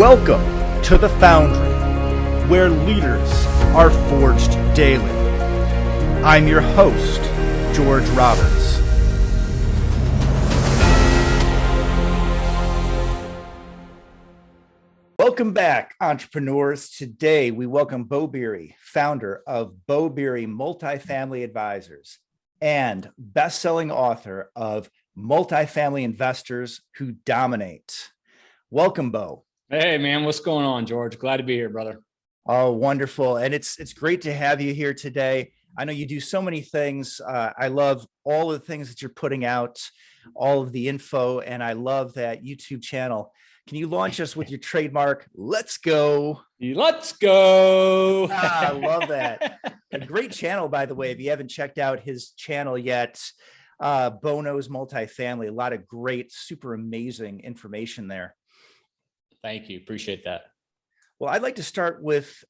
Welcome to the Foundry, where leaders are forged daily. I'm your host, George Roberts. Welcome back, entrepreneurs. Today, we welcome Beau Beery, founder of Beau Beery Multifamily Advisors and best-selling author of Multifamily Investors Who Dominate. Welcome, Beau. Hey, man, what's going on, George? Glad to be here, brother. Oh, wonderful. And it's great to have you here today. I know you do so many things. I love all of the things that you're putting out, all of the info, and I love that YouTube channel. Can you launch us with your trademark? Let's go. Let's go. I love that. A great channel, by the way, if you haven't checked out his channel yet. Beau Knows Multifamily, a lot of great, super amazing information there. Thank you. Appreciate that. Well, I'd like to start with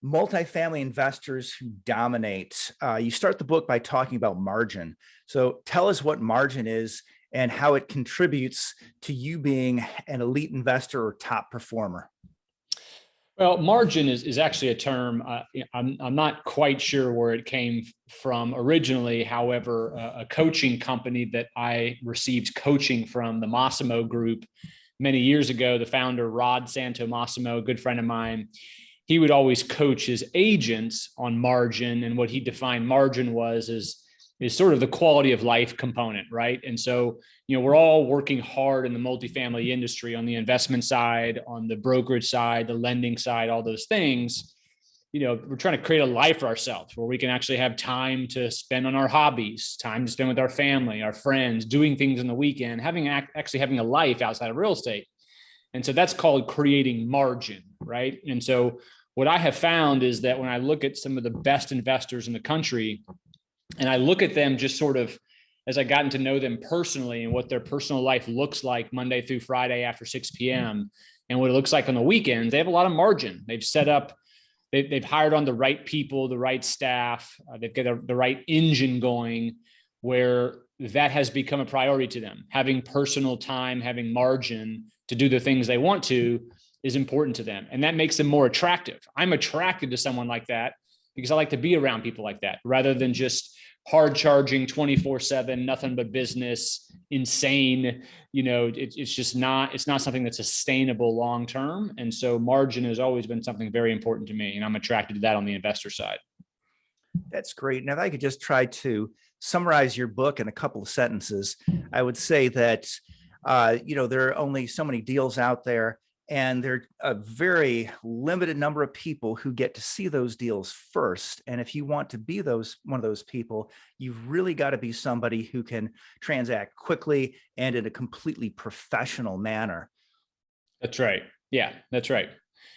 multifamily investors who dominate. You start the book by talking about margin. So tell us what margin is and how it contributes to you being an elite investor or top performer. Well, margin is actually a term. I'm not quite sure where it came from originally. However, a coaching company that I received coaching from, the Massimo Group, many years ago, the founder, Rod Santo Massimo, a good friend of mine, he would always coach his agents on margin. And what he defined margin is sort of the quality of life component, right? And so, we're all working hard in the multifamily industry on the investment side, on the brokerage side, the lending side, all those things. We're trying to create a life for ourselves where we can actually have time to spend on our hobbies, time to spend with our family, our friends, doing things on the weekend, actually having a life outside of real estate. And so that's called creating margin, right? And so what I have found is that when I look at some of the best investors in the country, and I look at them just sort of as I gotten to know them personally and what their personal life looks like Monday through Friday after 6 p.m. and what it looks like on the weekends, they have a lot of margin. They've set up, they've hired on the right people, the right staff, they've got the right engine going where that has become a priority to them. Having personal time, having margin to do the things they want to is important to them. And that makes them more attractive. I'm attracted to someone like that because I like to be around people like that rather than just hard charging 24/7, nothing but business, insane. It's not something that's sustainable long-term. And so margin has always been something very important to me. And I'm attracted to that on the investor side. That's great. Now, if I could just try to summarize your book in a couple of sentences, I would say that, there are only so many deals out there. And there are a very limited number of people who get to see those deals first. And if you want to be one of those people, you've really got to be somebody who can transact quickly and in a completely professional manner. That's right. Yeah, that's right.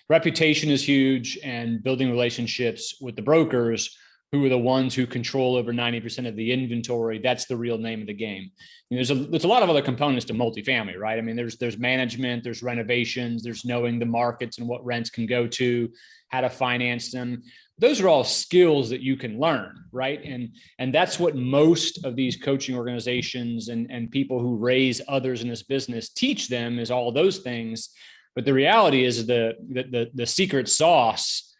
Reputation is huge, and building relationships with the brokers who are the ones who control over 90% of the inventory. That's the real name of the game. There's a lot of other components to multifamily, right? I mean, there's management, there's renovations, there's knowing the markets and what rents can go to, how to finance them. Those are all skills that you can learn, right? And that's what most of these coaching organizations and people who raise others in this business teach them, is all those things. But the reality is the secret sauce,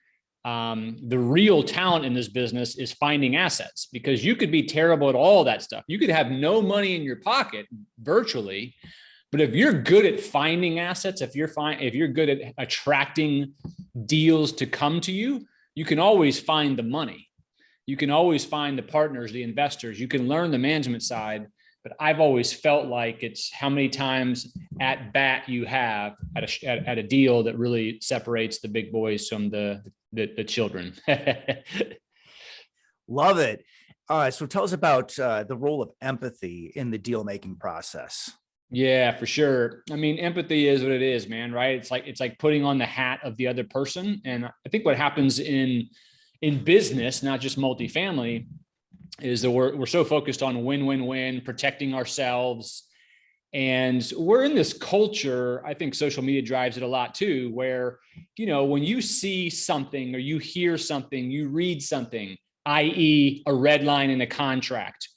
the real talent in this business is finding assets, because you could be terrible at all that stuff. You could have no money in your pocket virtually, but if you're good at finding assets, if you're good at attracting deals to come to you, you can always find the money. You can always find the partners, the investors. You can learn the management side. But I've always felt like it's how many times at bat you have at a deal that really separates the big boys from the children. Love it. So tell us about the role of empathy in the deal-making process. Yeah, for sure. I mean, empathy is what it is, man, right? It's like putting on the hat of the other person. And I think what happens in business, not just multifamily, is that we're so focused on win, protecting ourselves. And we're in this culture, I think social media drives it a lot too, where, when you see something or you hear something, you read something, i.e. a red line in a contract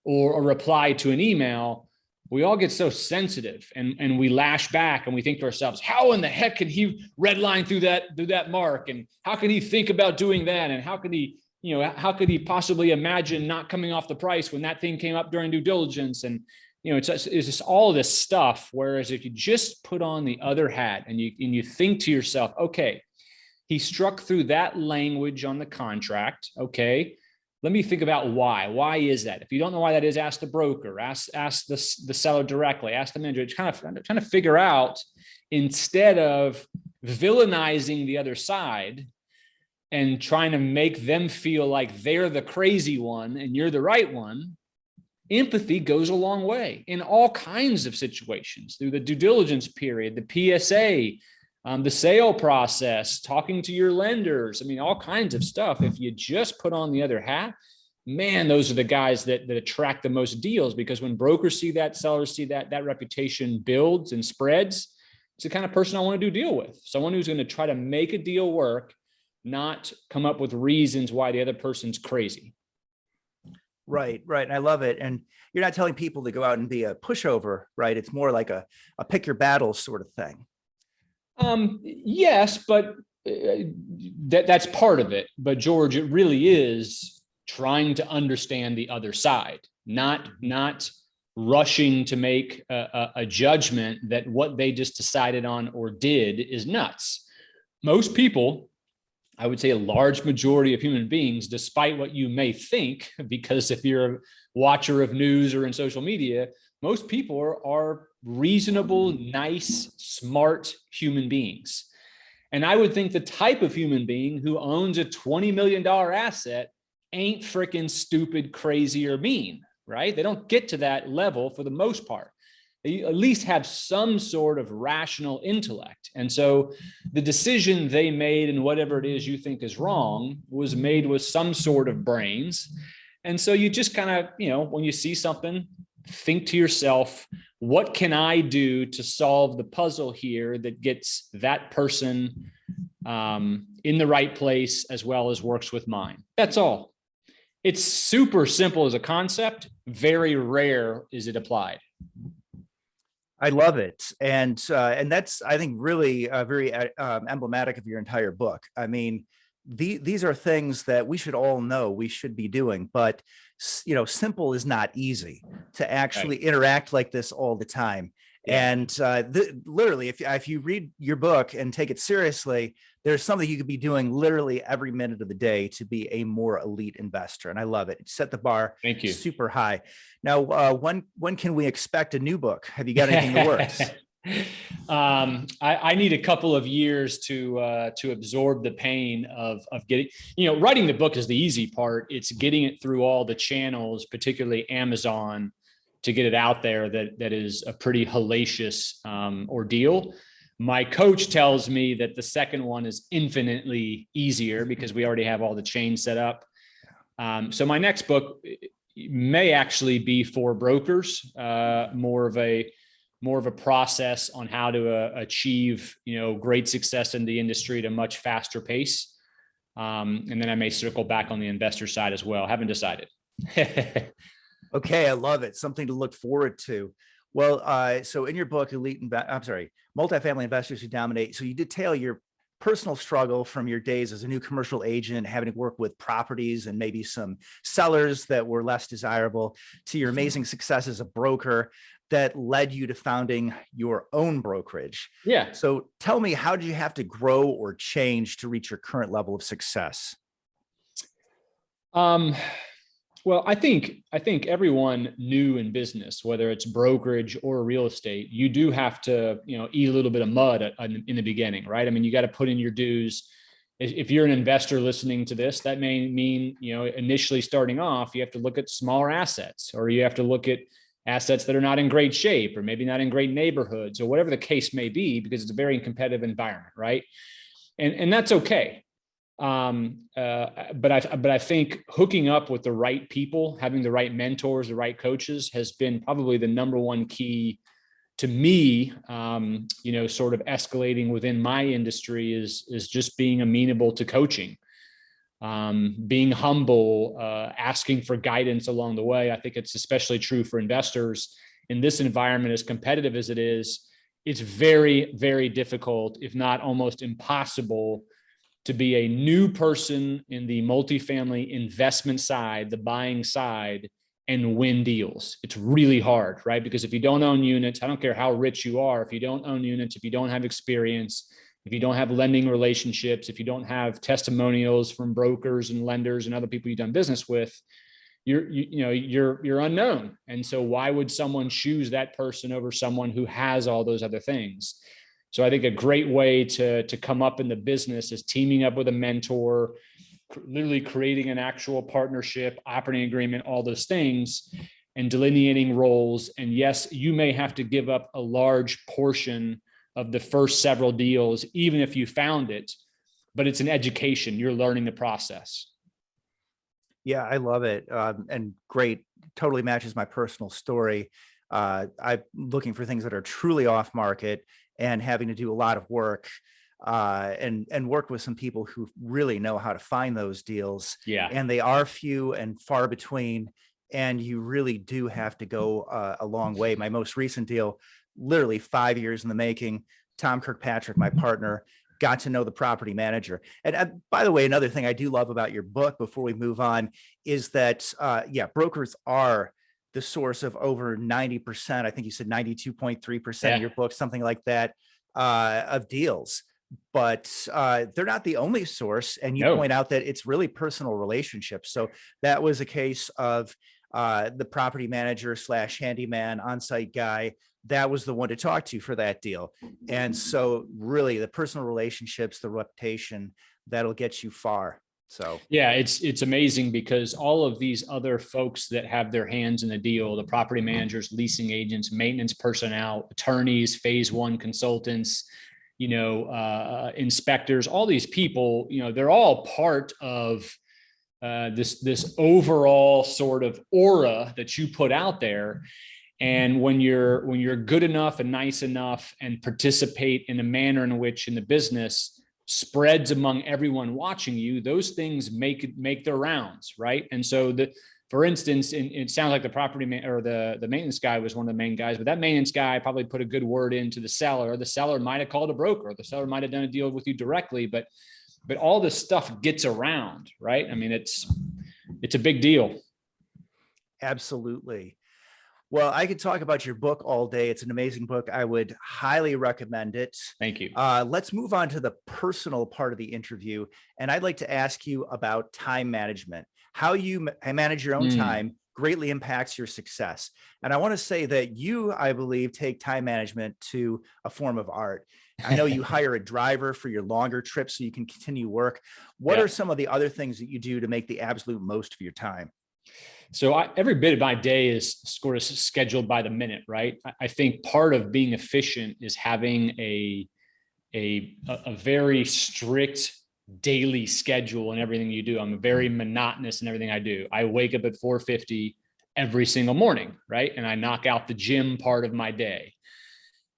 or a reply to an email, we all get so sensitive and we lash back and we think to ourselves, how in the heck can he redline through that mark? And how can he think about doing that? And how could he possibly imagine not coming off the price when that thing came up during due diligence? And, it's just all this stuff. Whereas if you just put on the other hat and you think to yourself, okay, he struck through that language on the contract. Okay, let me think about why. Why is that? If you don't know why that is, ask the broker, ask the seller directly, ask the manager. It's kind of trying to figure out, instead of villainizing the other side and trying to make them feel like they're the crazy one and you're the right one. Empathy goes a long way in all kinds of situations, through the due diligence period, the PSA, the sale process, talking to your lenders. I mean, all kinds of stuff. If you just put on the other hat, man, those are the guys that attract the most deals, because when brokers see that, sellers see that, that reputation builds and spreads. It's the kind of person I want to do deal with. Someone who's going to try to make a deal work, not come up with reasons why the other person's crazy. Right. And I love it. And you're not telling people to go out and be a pushover, right? It's more like a pick your battles sort of thing. Yes, but that's part of it. But George, it really is trying to understand the other side, not rushing to make a judgment that what they just decided on or did is nuts. Most people, I would say a large majority of human beings, despite what you may think, because if you're a watcher of news or in social media, most people are reasonable, nice, smart human beings. And I would think the type of human being who owns a $20 million asset ain't freaking stupid, crazy, or mean, right? They don't get to that level for the most part. They at least have some sort of rational intellect. And so the decision they made, and whatever it is you think is wrong, was made with some sort of brains. And so you just kind of, when you see something, think to yourself, what can I do to solve the puzzle here that gets that person in the right place as well as works with mine? That's all. It's super simple as a concept. Very rare is it applied. I love it. And that's, I think, really very emblematic of your entire book. I mean, these are things that we should all know we should be doing, but simple is not easy to actually interact like this all the time. Yeah. And literally, if you read your book and take it seriously, there's something you could be doing literally every minute of the day to be a more elite investor. And I love it. Set the bar Thank you. Super high. Now, when can we expect a new book? Have you got anything in the works? I need a couple of years to absorb the pain of getting, writing the book is the easy part. It's getting it through all the channels, particularly Amazon, to get it out there. That is a pretty hellacious ordeal. My coach tells me that the second one is infinitely easier because we already have all the chains set up. So my next book may actually be for brokers, more of a process on how to achieve, great success in the industry at a much faster pace. And then I may circle back on the investor side as well. Haven't decided. Okay, I love it. Something to look forward to. Well, so in your book, Multifamily Investors Who Dominate. So you detail your personal struggle from your days as a new commercial agent, having to work with properties and maybe some sellers that were less desirable, to your amazing success as a broker that led you to founding your own brokerage. Yeah. So tell me, how did you have to grow or change to reach your current level of success? Well, I think everyone new in business, whether it's brokerage or real estate, you do have to, eat a little bit of mud in the beginning, right? I mean, you got to put in your dues. If you're an investor listening to this, that may mean, initially starting off, you have to look at smaller assets, or you have to look at assets that are not in great shape, or maybe not in great neighborhoods, or whatever the case may be, because it's a very competitive environment, right? And that's okay. But I think hooking up with the right people, having the right mentors, the right coaches, has been probably the number one key to me, sort of escalating within my industry is just being amenable to coaching, being humble, asking for guidance along the way. I think it's especially true for investors. in this environment, as competitive as it is, it's very, very difficult, if not almost impossible, to be a new person in the multifamily investment side, the buying side, and win deals. It's really hard, right? Because if you don't own units, I don't care how rich you are, if you don't own units, if you don't have experience, if you don't have lending relationships, if you don't have testimonials from brokers and lenders and other people you've done business with, you're unknown. And so why would someone choose that person over someone who has all those other things? So I think a great way to come up in the business is teaming up with a mentor, literally creating an actual partnership, operating agreement, all those things, and delineating roles. And yes, you may have to give up a large portion of the first several deals, even if you found it, but it's an education. You're learning the process. Yeah, I love it. And great. Totally matches my personal story. I'm looking for things that are truly off market and having to do a lot of work and work with some people who really know how to find those deals. Yeah. And they are few and far between. And you really do have to go a long way. My most recent deal, literally 5 years in the making. Tom Kirkpatrick, my partner, got to know the property manager. And by the way, another thing I do love about your book before we move on is that, brokers are the source of over 90%. I think you said 92.3% of your book, something like that, of deals. But they're not the only source. And you point out that it's really personal relationships. So that was a case of the property manager / handyman on-site guy. That was the one to talk to for that deal. And so really the personal relationships, the reputation, that'll get you far. So yeah, it's amazing because all of these other folks that have their hands in the deal, the property managers, leasing agents, maintenance personnel, attorneys, phase one consultants, inspectors, all these people, they're all part of this overall sort of aura that you put out there. And when you're good enough and nice enough and participate in a manner in which in the business spreads among everyone watching you, those things make their rounds, right? And so for instance, it sounds like the property man or the maintenance guy was one of the main guys, but that maintenance guy probably put a good word into the seller. The seller might have called a broker. The seller might have done a deal with you directly, but all this stuff gets around, right? I mean, it's a big deal. Absolutely. Well, I could talk about your book all day. It's an amazing book. I would highly recommend it. Thank you. Let's move on to the personal part of the interview. And I'd like to ask you about time management. How you manage your own time greatly impacts your success. And I want to say that you, I believe, take time management to a form of art. I know you hire a driver for your longer trips so you can continue work. What are some of the other things that you do to make the absolute most of your time? So every bit of my day is sort of scheduled by the minute, right? I think part of being efficient is having a very strict daily schedule in everything you do. I'm very monotonous in everything I do. I wake up at 4:50 every single morning, right? And I knock out the gym part of my day.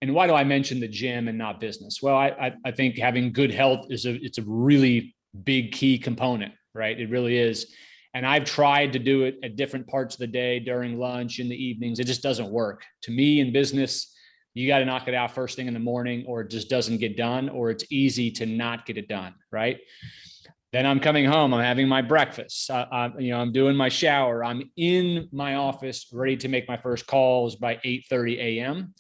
And why do I mention the gym and not business? Well, I think having good health it's a really big key component, right? It really is. And I've tried to do it at different parts of the day, during lunch, in the evenings. It just doesn't work. To me, in business, you got to knock it out first thing in the morning, or it just doesn't get done, or it's easy to not get it done, right? Then I'm coming home, I'm having my breakfast, I'm doing my shower, I'm in my office ready to make my first calls by 8:30 a.m.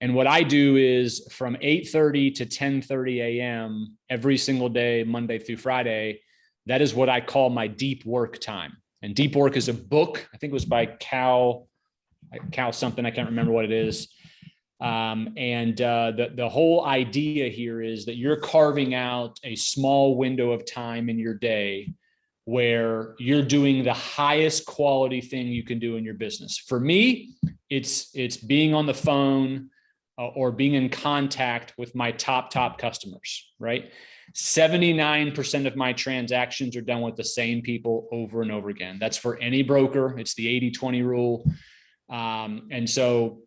And what I do is from 8:30 to 10:30 a.m. every single day, Monday through Friday, that is what I call my deep work time. And Deep Work is a book. I think it was by Cal something. I can't remember what it is. The whole idea here is that you're carving out a small window of time in your day where you're doing the highest quality thing you can do in your business. For me, it's being on the phone or being in contact with my top customers, right? 79% of my transactions are done with the same people over and over again. That's for any broker. It's the 80-20 rule. And so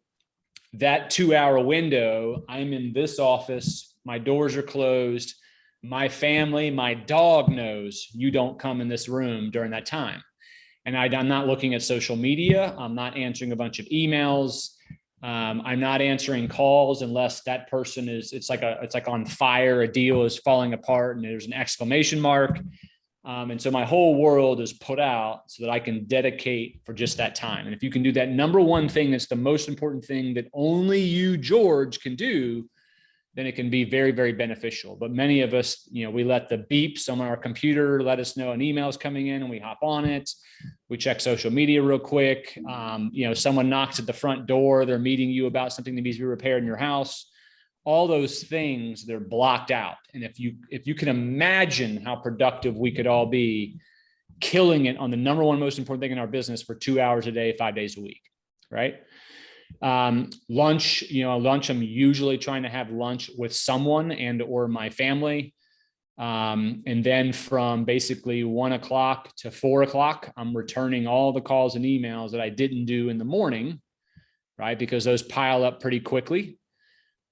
that 2-hour window, I'm in this office, my doors are closed. My family, my dog knows you don't come in this room during that time. And I'm not looking at social media. I'm not answering a bunch of emails. I'm not answering calls unless that person it's like on fire. A deal is falling apart and there's an exclamation mark. And so my whole world is put out so that I can dedicate for just that time. And if you can do that number one thing, that's the most important thing that only you, George, can do, then it can be very, very beneficial. But many of us, we let the beeps on our computer let us know an email's coming in and we hop on it. We check social media real quick. Someone knocks at the front door, they're meeting you about something that needs to be repaired in your house. All those things, they're blocked out. And if you can imagine how productive we could all be killing it on the number one most important thing in our business for 2 hours a day, 5 days a week, right? Lunch, I'm usually trying to have lunch with someone and or my family. And then from basically 1 o'clock to 4 o'clock, I'm returning all the calls and emails that I didn't do in the morning, right? Because those pile up pretty quickly.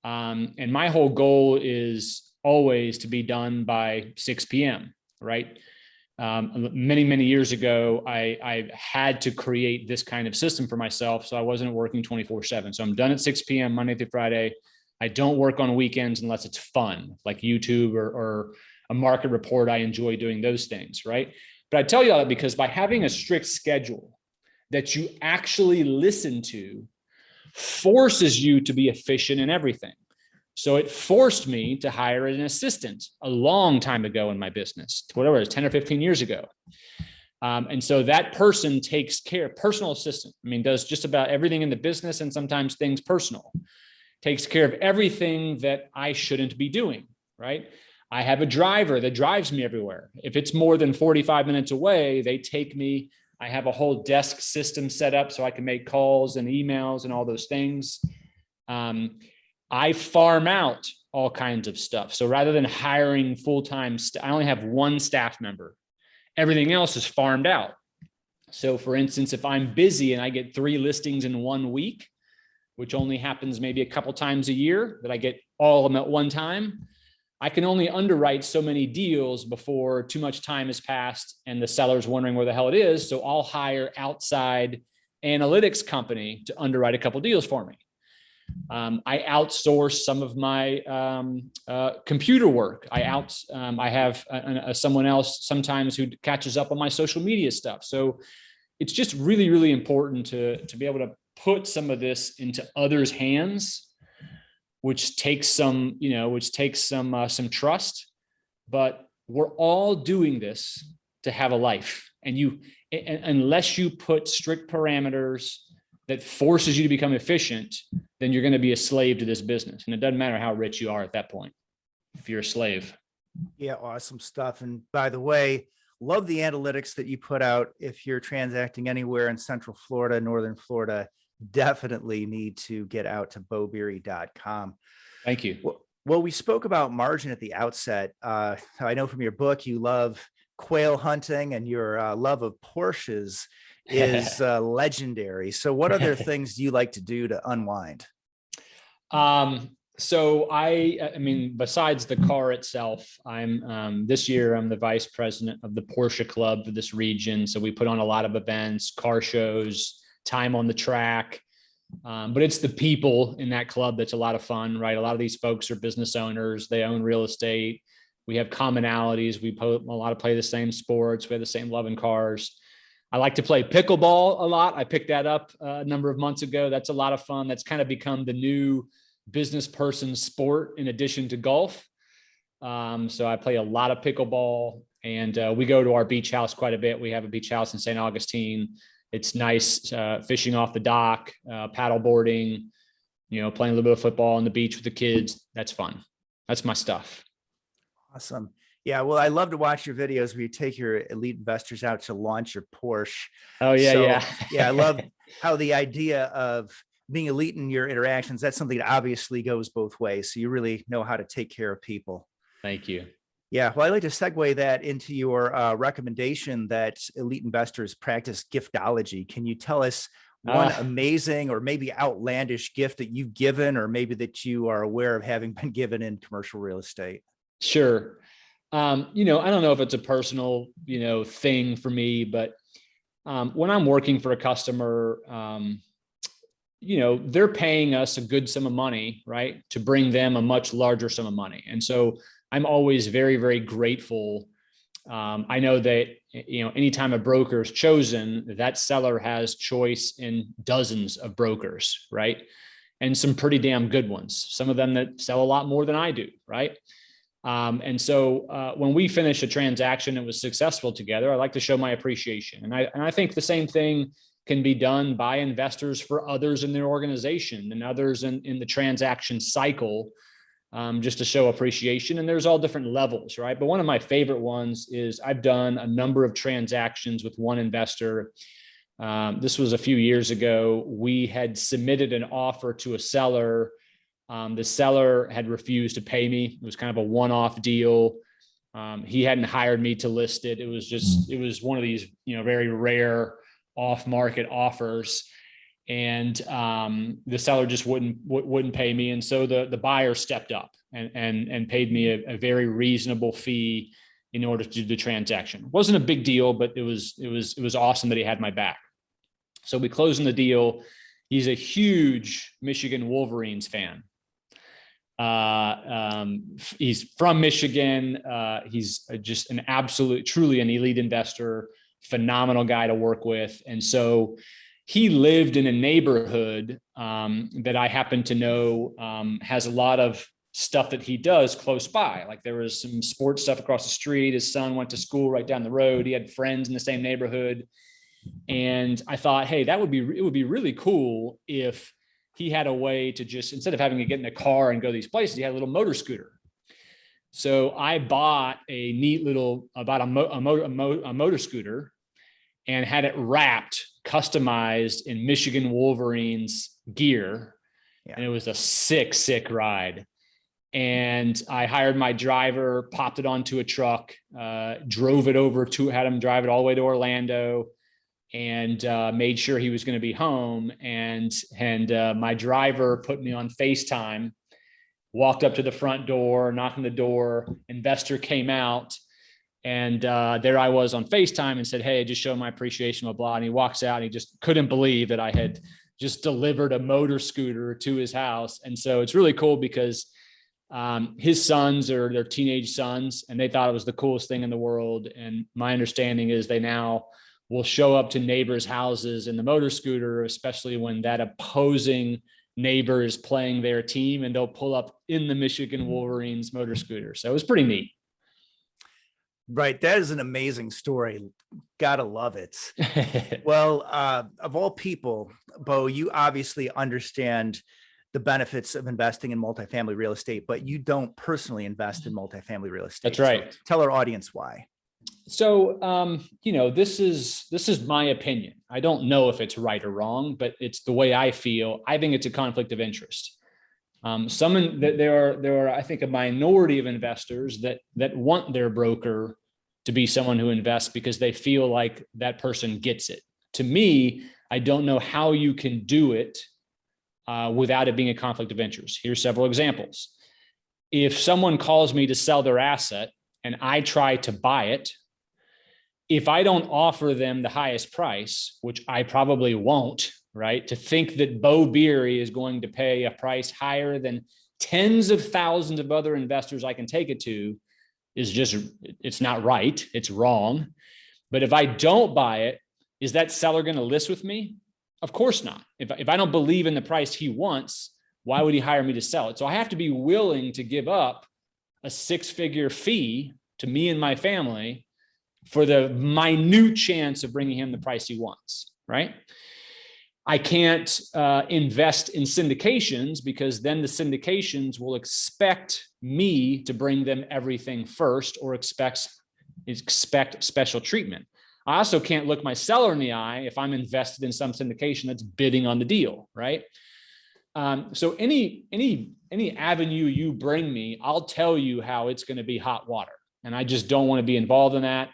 And my whole goal is always to be done by 6 p.m., right? Many, many years ago, I had to create this kind of system for myself. So I wasn't working 24/7. So I'm done at 6 p.m. Monday through Friday. I don't work on weekends unless it's fun, like YouTube or a market report. I enjoy doing those things, right? But I tell you all that because by having a strict schedule that you actually listen to forces you to be efficient in everything. So it forced me to hire an assistant a long time ago in my business, whatever it was, 10 or 15 years ago. And so that person takes care, personal assistant, does just about everything in the business and sometimes things personal, takes care of everything that I shouldn't be doing, right? I have a driver that drives me everywhere. If it's more than 45 minutes away, they take me. I have a whole desk system set up so I can make calls and emails and all those things. I farm out all kinds of stuff. So rather than hiring full-time, I only have one staff member. Everything else is farmed out. So for instance, if I'm busy and I get 3 listings in 1 week, which only happens maybe a couple times a year, that I get all of them at one time, I can only underwrite so many deals before too much time has passed and the seller's wondering where the hell it is. So I'll hire outside analytics company to underwrite a couple deals for me. I outsource some of my computer work. I have someone else sometimes who catches up on my social media stuff. So it's just really, really important to be able to put some of this into others' hands, which takes some trust. But we're all doing this to have a life, and unless you put strict parameters that forces you to become efficient, then you're going to be a slave to this business. And it doesn't matter how rich you are at that point, if you're a slave. Yeah, awesome stuff. And by the way, love the analytics that you put out. If you're transacting anywhere in Central Florida, Northern Florida, definitely need to get out to beaubeery.com. Thank you. Well, we spoke about margin at the outset. I know from your book, you love quail hunting and your love of Porsches is legendary. So what other things do you like to do to unwind? So besides the car itself, this year, I'm the vice president of the Porsche Club for this region. So we put on a lot of events, car shows, time on the track. But it's the people in that club that's a lot of fun, right? A lot of these folks are business owners. They own real estate. We have commonalities. We play the same sports. We have the same love in cars. I like to play pickleball a lot. I picked that up a number of months ago. That's a lot of fun. That's kind of become the new business person sport in addition to golf. So I play a lot of pickleball, and we go to our beach house quite a bit. We have a beach house in St. Augustine. It's nice fishing off the dock, paddle boarding, playing a little bit of football on the beach with the kids. That's fun. That's my stuff. Awesome. Yeah, well, I love to watch your videos where you take your elite investors out to launch your Porsche. Oh, yeah, yeah. Yeah, I love how the idea of being elite in your interactions, that's something that obviously goes both ways. So you really know how to take care of people. Thank you. Yeah, well, I'd like to segue that into your recommendation that elite investors practice giftology. Can you tell us one amazing or maybe outlandish gift that you've given, or maybe that you are aware of having been given in commercial real estate? Sure. I don't know if it's a personal, thing for me, but when I'm working for a customer, they're paying us a good sum of money, right, to bring them a much larger sum of money. And so I'm always very, very grateful. I know that, anytime a broker is chosen, that seller has choice in dozens of brokers, right? And some pretty damn good ones, some of them that sell a lot more than I do, right? And so when we finish a transaction that was successful together, I like to show my appreciation. And I think the same thing can be done by investors for others in their organization and others in the transaction cycle, just to show appreciation. And there's all different levels, right? But one of my favorite ones is I've done a number of transactions with one investor. This was a few years ago. We had submitted an offer to a seller. The seller had refused to pay me. It was kind of a one-off deal. He hadn't hired me to list it. It was one of these, very rare off-market offers. And the seller just wouldn't pay me. And so the buyer stepped up and paid me a very reasonable fee in order to do the transaction. It wasn't a big deal, but it was awesome that he had my back. So we closed on the deal. He's a huge Michigan Wolverines fan. He's from Michigan. He's just truly an elite investor, phenomenal guy to work with. And so he lived in a neighborhood that I happen to know has a lot of stuff that he does close by. Like there was some sports stuff across the street. His son went to school right down the road. He had friends in the same neighborhood. And I thought, hey, it would be really cool if he had a way to just, instead of having to get in a car and go these places, he had a little motor scooter. So I bought a neat little, about a motor scooter and had it wrapped, customized in Michigan Wolverines gear. Yeah. And it was a sick ride. And I hired my driver, popped it onto a truck, drove it had him drive it all the way to Orlando, and made sure he was going to be home. And my driver put me on FaceTime, walked up to the front door, knocked on the door, investor came out, and there I was on FaceTime and said, hey, just show my appreciation, blah, blah. And he walks out and he just couldn't believe that I had just delivered a motor scooter to his house. And so it's really cool because his sons are their teenage sons, and they thought it was the coolest thing in the world. And my understanding is they now will show up to neighbors' houses in the motor scooter, especially when that opposing neighbor is playing their team, and they'll pull up in the Michigan Wolverines motor scooter. So it was pretty neat. Right. That is an amazing story. Gotta love it. Well, of all people, Beau, you obviously understand the benefits of investing in multifamily real estate, but you don't personally invest in multifamily real estate. That's right. So tell our audience why. So, this is my opinion. I don't know if it's right or wrong, but it's the way I feel. I think it's a conflict of interest. There are, I think, a minority of investors that want their broker to be someone who invests because they feel like that person gets it. To me, I don't know how you can do it without it being a conflict of interest. Here's several examples. If someone calls me to sell their asset and I try to buy it, if I don't offer them the highest price, which I probably won't, right? To think that Beau Beery is going to pay a price higher than tens of thousands of other investors I can take it to it's not right. It's wrong. But if I don't buy it, is that seller going to list with me? Of course not. If I don't believe in the price he wants, why would he hire me to sell it? So I have to be willing to give up a six-figure fee to me and my family for the minute chance of bringing him the price he wants, right? I can't invest in syndications because then the syndications will expect me to bring them everything first or expect special treatment. I also can't look my seller in the eye if I'm invested in some syndication that's bidding on the deal, right? So any avenue you bring me, I'll tell you how it's going to be hot water. And I just don't want to be involved in that.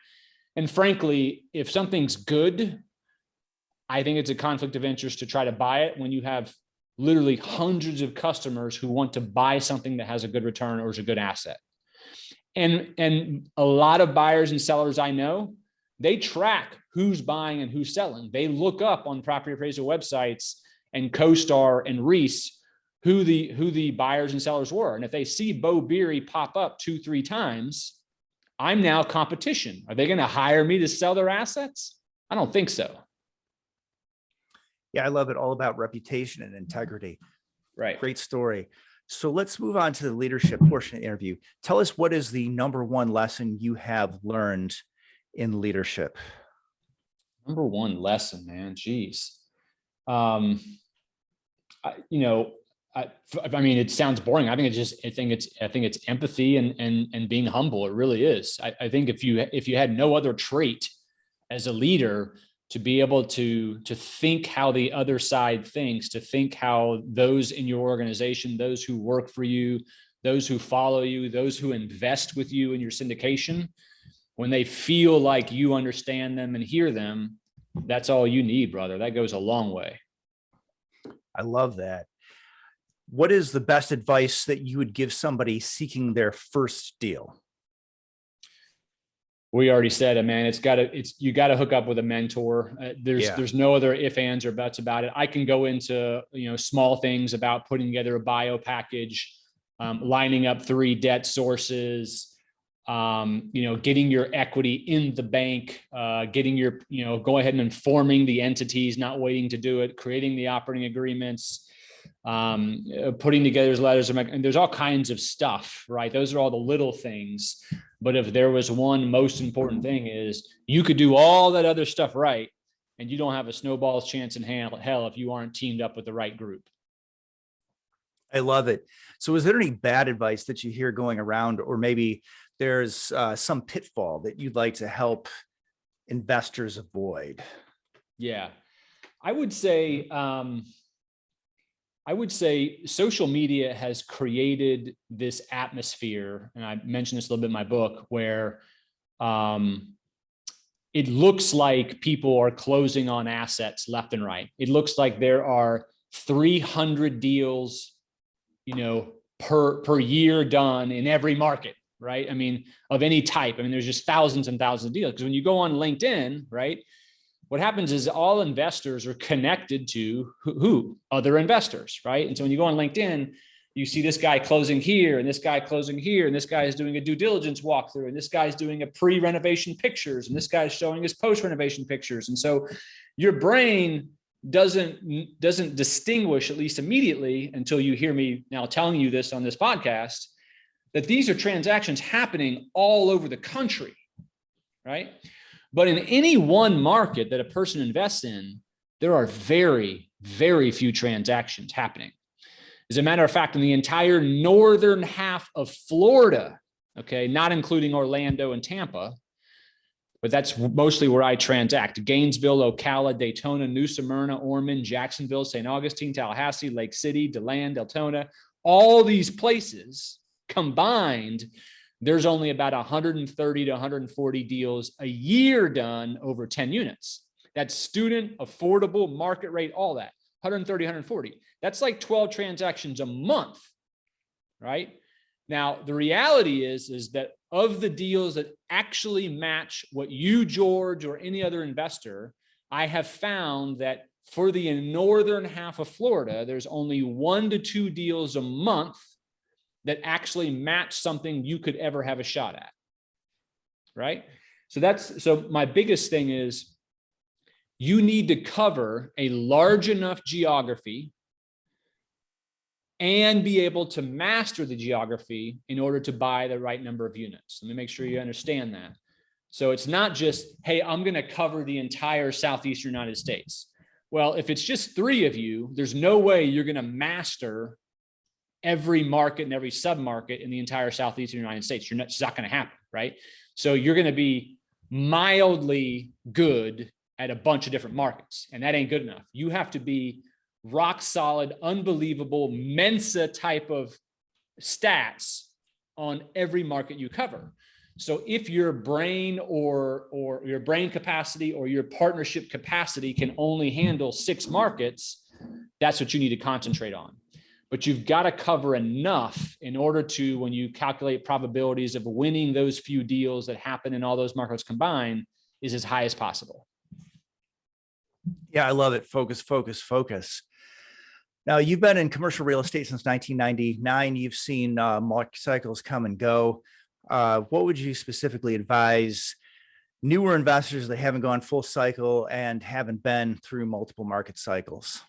And frankly, if something's good, I think it's a conflict of interest to try to buy it when you have literally hundreds of customers who want to buy something that has a good return or is a good asset. And a lot of buyers and sellers I know, they track who's buying and who's selling. They look up on property appraisal websites and CoStar and Reese who the buyers and sellers were. And if they see Beau Beery pop up 2-3 times, I'm now competition. Are they going to hire me to sell their assets? I don't think so. Yeah, I love it. All about reputation and integrity. Right. Great story. So let's move on to the leadership portion of the interview. Tell us, what is the number one lesson you have learned in leadership? Number one lesson, man. Geez. I mean, it sounds boring. I think it's empathy and being humble. It really is. I think if you had no other trait as a leader, to be able to think how the other side thinks, to think how those in your organization, those who work for you, those who follow you, those who invest with you in your syndication, when they feel like you understand them and hear them, that's all you need, brother. That goes a long way. I love that. What is the best advice that you would give somebody seeking their first deal? We already said it, man. You got to hook up with a mentor. There's no other ifs, ands, or buts about it. I can go into, small things about putting together a bio package, lining up 3 debt sources, getting your equity in the bank, getting your, go ahead and informing the entities, not waiting to do it, creating the operating agreements, putting together letters, and there's all kinds of stuff, right? Those are all the little things. But if there was one most important thing, is you could do all that other stuff right, and you don't have a snowball's chance in hell if you aren't teamed up with the right group. I love it. So is there any bad advice that you hear going around, or maybe there's some pitfall that you'd like to help investors avoid? Yeah, I would say social media has created this atmosphere, and I mentioned this a little bit in my book, where it looks like people are closing on assets left and right. It looks like there are 300 deals, per year done in every market, right? I mean, of any type. I mean, there's just thousands and thousands of deals. Because when you go on LinkedIn, right, what happens is all investors are connected to who? Other investors, right? And so when you go on LinkedIn, you see this guy closing here, and this guy closing here, and this guy is doing a due diligence walkthrough, and this guy's doing a pre-renovation pictures, and this guy's showing his post-renovation pictures. And so your brain doesn't distinguish, at least immediately, until you hear me now telling you this on this podcast, that these are transactions happening all over the country, right? But in any one market that a person invests in, there are very, very few transactions happening. As a matter of fact, in the entire northern half of Florida, okay, not including Orlando and Tampa, but that's mostly where I transact: Gainesville, Ocala, Daytona, New Smyrna, Ormond, Jacksonville, St. Augustine, Tallahassee, Lake City, DeLand, Deltona. All these places combined, there's only about 130 to 140 deals a year done over 10 units. That's student, affordable, market rate, all that. 130, 140. That's like 12 transactions a month, right? Now, the reality is that of the deals that actually match what you, George, or any other investor, I have found that for the northern half of Florida, there's only 1 to 2 deals a month that actually match something you could ever have a shot at, right? So my biggest thing is, you need to cover a large enough geography and be able to master the geography in order to buy the right number of units. Let me make sure you understand that. So it's not just, hey, I'm going to cover the entire Southeastern United States. Well, if it's just 3 of you, there's no way you're going to master every market and every sub-market in the entire Southeastern United States. It's not going to happen, right? So you're going to be mildly good at a bunch of different markets, and that ain't good enough. You have to be rock solid, unbelievable Mensa type of stats on every market you cover. So if your brain or your brain capacity or your partnership capacity can only handle 6 markets, that's what you need to concentrate on. But you've got to cover enough in order to, when you calculate probabilities of winning those few deals that happen in all those markets combined, is as high as possible. Yeah, I love it. Focus, focus, focus. Now, you've been in commercial real estate since 1999. You've seen market cycles come and go. What would you specifically advise newer investors that haven't gone full cycle and haven't been through multiple market cycles?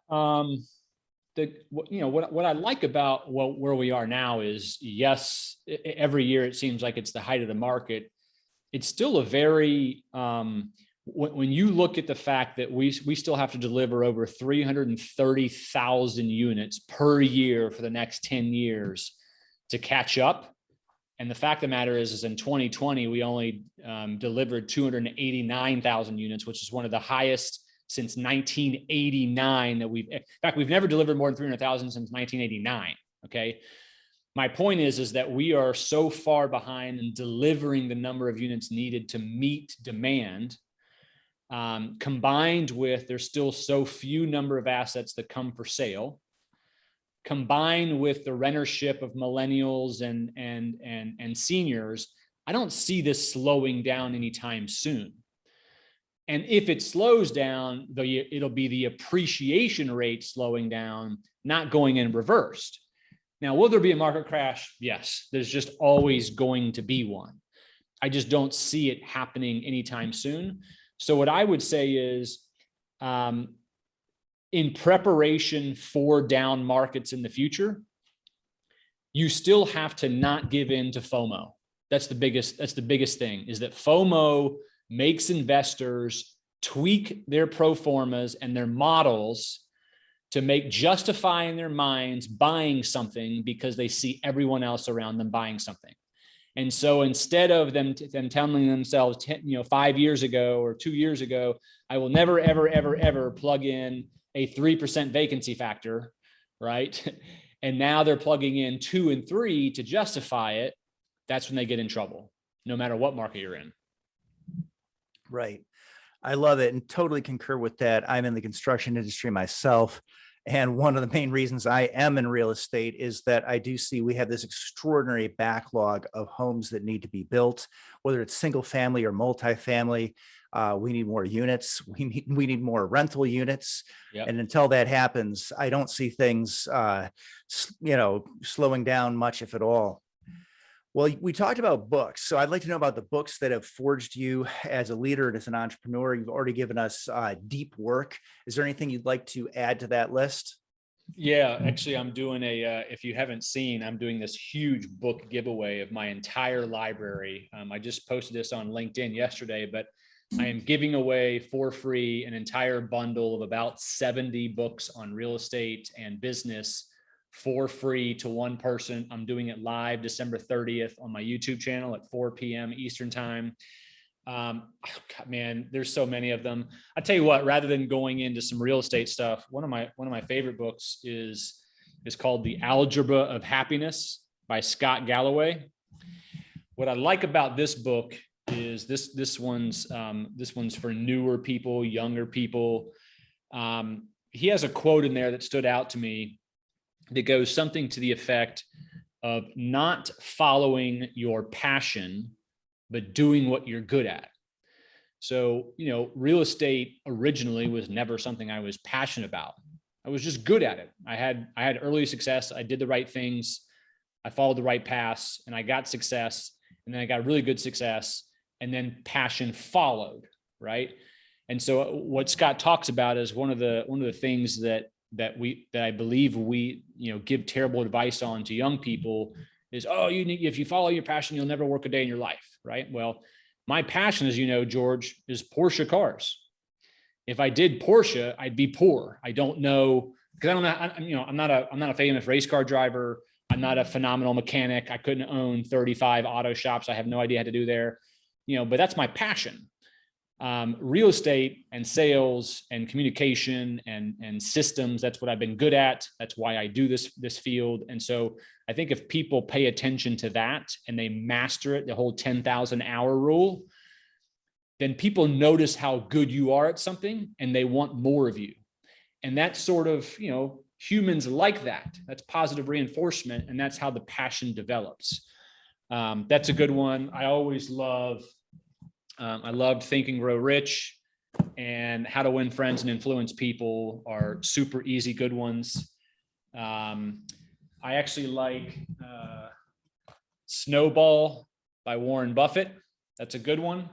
What I like about where we are now is, yes, every year it seems like it's the height of the market. It's still a very, when you look at the fact that we still have to deliver over 330,000 units per year for the next 10 years to catch up. And the fact of the matter is in 2020, we only delivered 289,000 units, which is one of the highest since 1989 that in fact, we've never delivered more than 300,000 since 1989. Okay. My point is that we are so far behind in delivering the number of units needed to meet demand, combined with there's still so few number of assets that come for sale, combined with the rentership of millennials and seniors. I don't see this slowing down anytime soon. And if it slows down, it'll be the appreciation rate slowing down, not going in reversed. Now, will there be a market crash? Yes, there's just always going to be one. I just don't see it happening anytime soon. So what I would say is, in preparation for down markets in the future, you still have to not give in to FOMO. That's the biggest thing, is that FOMO makes investors tweak their pro formas and their models to justify in their minds buying something because they see everyone else around them buying something. And so instead of them telling themselves, 5 years ago or 2 years ago, I will never, ever, ever, ever plug in a 3% vacancy factor, right? And now they're plugging in 2 and 3 to justify it. That's when they get in trouble, no matter what market you're in. Right. I love it and totally concur with that. I'm in the construction industry myself. And one of the main reasons I am in real estate is that I do see we have this extraordinary backlog of homes that need to be built, whether it's single family or multifamily. We need more units. We need more rental units. Yep. And until that happens, I don't see things, slowing down much, if at all. Well, we talked about books. So I'd like to know about the books that have forged you as a leader and as an entrepreneur. You've already given us deep work. Is there anything you'd like to add to that list? Yeah, actually, I'm doing if you haven't seen, I'm doing this huge book giveaway of my entire library. I just posted this on LinkedIn yesterday, but I am giving away for free an entire bundle of about 70 books on real estate and business for free to one person. I'm doing it live December 30th on my YouTube channel at 4 p.m. Eastern time. God, man, there's so many of them. I tell you what, rather than going into some real estate stuff, one of my favorite books is called The Algebra of Happiness by Scott Galloway. What I like about this book is this one's for newer people, younger people. He has a quote in there that stood out to me that goes something to the effect of not following your passion, but doing what you're good at. So, real estate originally was never something I was passionate about. I was just good at it. I had early success. I did the right things. I followed the right paths and I got success, and then I got really good success, and then passion followed. Right. And so what Scott talks about is one of the things that I believe we give terrible advice on to young people is, if you follow your passion, you'll never work a day in your life, right? Well, my passion, as you know, George, is Porsche cars. If I did Porsche, I'd be poor. I don't know, because I'm not a famous race car driver. I'm not a phenomenal mechanic. I couldn't own 35 auto shops. I have no idea how to do there, but that's my passion. Real estate and sales and communication and systems, that's what I've been good at. That's why I do this field. And so I think if people pay attention to that and they master it, the whole 10,000 hour rule, then people notice how good you are at something and they want more of you. And that's sort of, humans like that. That's positive reinforcement. And that's how the passion develops. That's a good one. I always loved Think and Grow Rich. and How to Win Friends and Influence People are super easy, good ones. I actually like Snowball by Warren Buffett. That's a good one.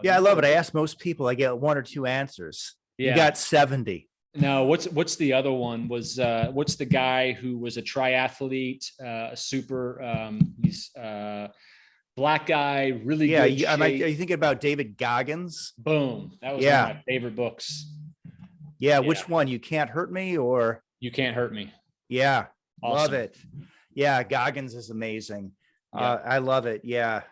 Yeah, I love it. I ask most people, I get 1 or 2 answers. Yeah. You got 70. No, what's the other one? Was what's the guy who was a triathlete, he's black guy, really Yeah, good are shape. you thinking about David Goggins? Boom. That was one of my favorite books. Yeah, which one? You Can't Hurt Me or You Can't Hurt Me? Yeah, Awesome. love it. Yeah, Goggins is amazing. Yeah. I love it. Yeah.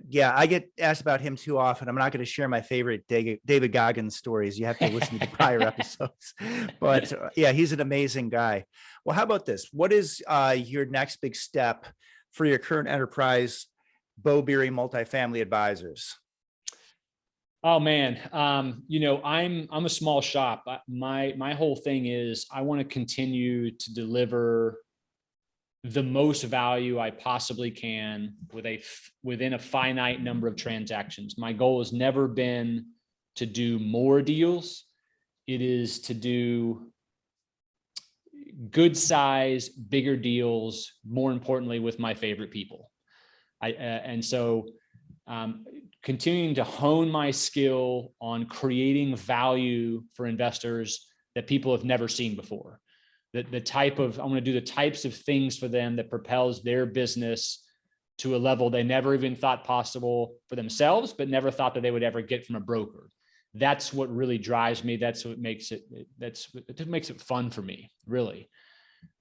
Yeah, I get asked about him too often. I'm not going to share my favorite David Goggins stories. You have to listen to the prior episodes. But yeah, he's an amazing guy. Well, how about this? What is your next big step for your current enterprise, Beau Beery Multifamily Advisors? Oh man, I'm a small shop. My whole thing is I want to continue to deliver the most value I possibly can within a finite number of transactions. My goal has never been to do more deals. It is to do good size, bigger deals, more importantly, with my favorite people. Continuing to hone my skill on creating value for investors that people have never seen before. I want to do the types of things for them that propels their business to a level they never even thought possible for themselves, but never thought that they would ever get from a broker. That's what really drives me. That's what makes it fun for me, really.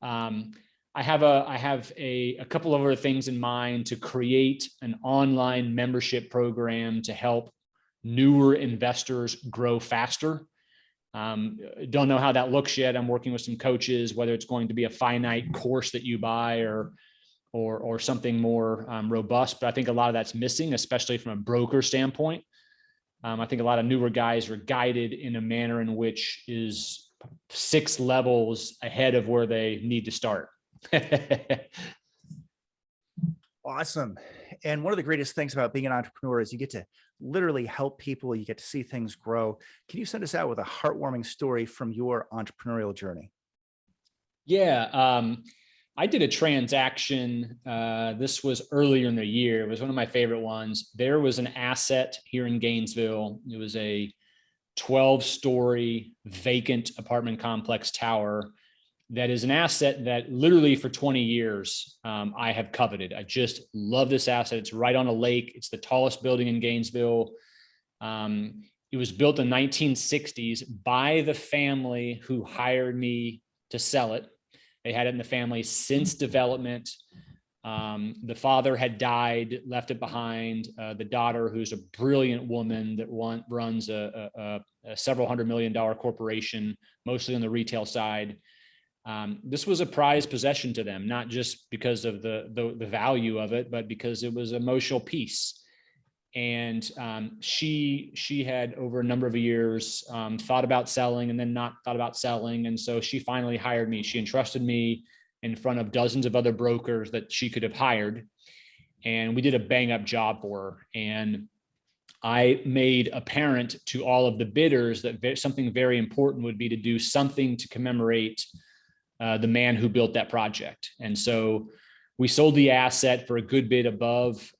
I have a couple of other things in mind to create an online membership program to help newer investors grow faster. Don't know how that looks yet. I'm working with some coaches, whether it's going to be a finite course that you buy or something more robust. But I think a lot of that's missing, especially from a broker standpoint. I think a lot of newer guys are guided in a manner in which is 6 levels ahead of where they need to start. Awesome. And one of the greatest things about being an entrepreneur is you get to literally help people. You get to see things grow. Can you send us out with a heartwarming story from your entrepreneurial journey? Yeah. I did a transaction. This was earlier in the year. It was one of my favorite ones. There was an asset here in Gainesville. It was a 12-story vacant apartment complex tower. That is an asset that literally for 20 years, I have coveted. I just love this asset. It's right on a lake. It's the tallest building in Gainesville. It was built in the 1960s by the family who hired me to sell it. They had it in the family since development. The father had died, left it behind. The daughter, who's a brilliant woman that runs a several $100 million corporation, mostly on the retail side. This was a prized possession to them, not just because of the value of it, but because it was emotional piece. And she had over a number of years thought about selling and then not thought about selling. And so she finally hired me. She entrusted me in front of dozens of other brokers that she could have hired. And we did a bang up job for her. And I made apparent to all of the bidders that something very important would be to do something to commemorate the man who built that project. And so we sold the asset for a good bit above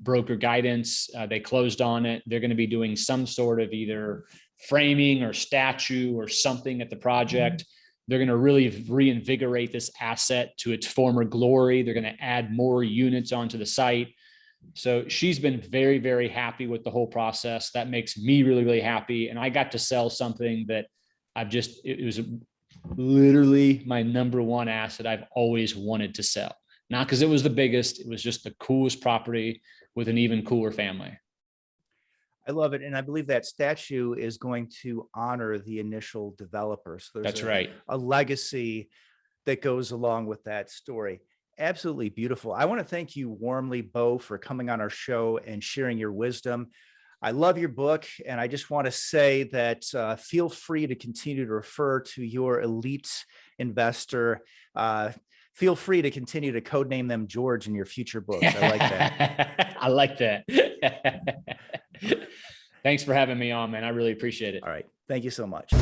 broker guidance. They closed on it. They're going to be doing some sort of either framing or statue or something at the project. They're going to really reinvigorate this asset to its former glory. They're going to add more units onto the site. So she's been very, very happy with the whole process. That makes me really, really happy. And I got to sell something that it was literally my number one asset I've always wanted to sell. Not because it was the biggest, it was just the coolest property with an even cooler family. I love it. And I believe that statue is going to honor the initial developer. So there's right. A legacy that goes along with that story. Absolutely beautiful. I want to thank you warmly, Beau, for coming on our show and sharing your wisdom. I love your book, and I just want to say that feel free to continue to refer to your elite investor. Feel free to continue to codename them George in your future books. I like that. I like that. Thanks for having me on, man. I really appreciate it. All right. Thank you so much.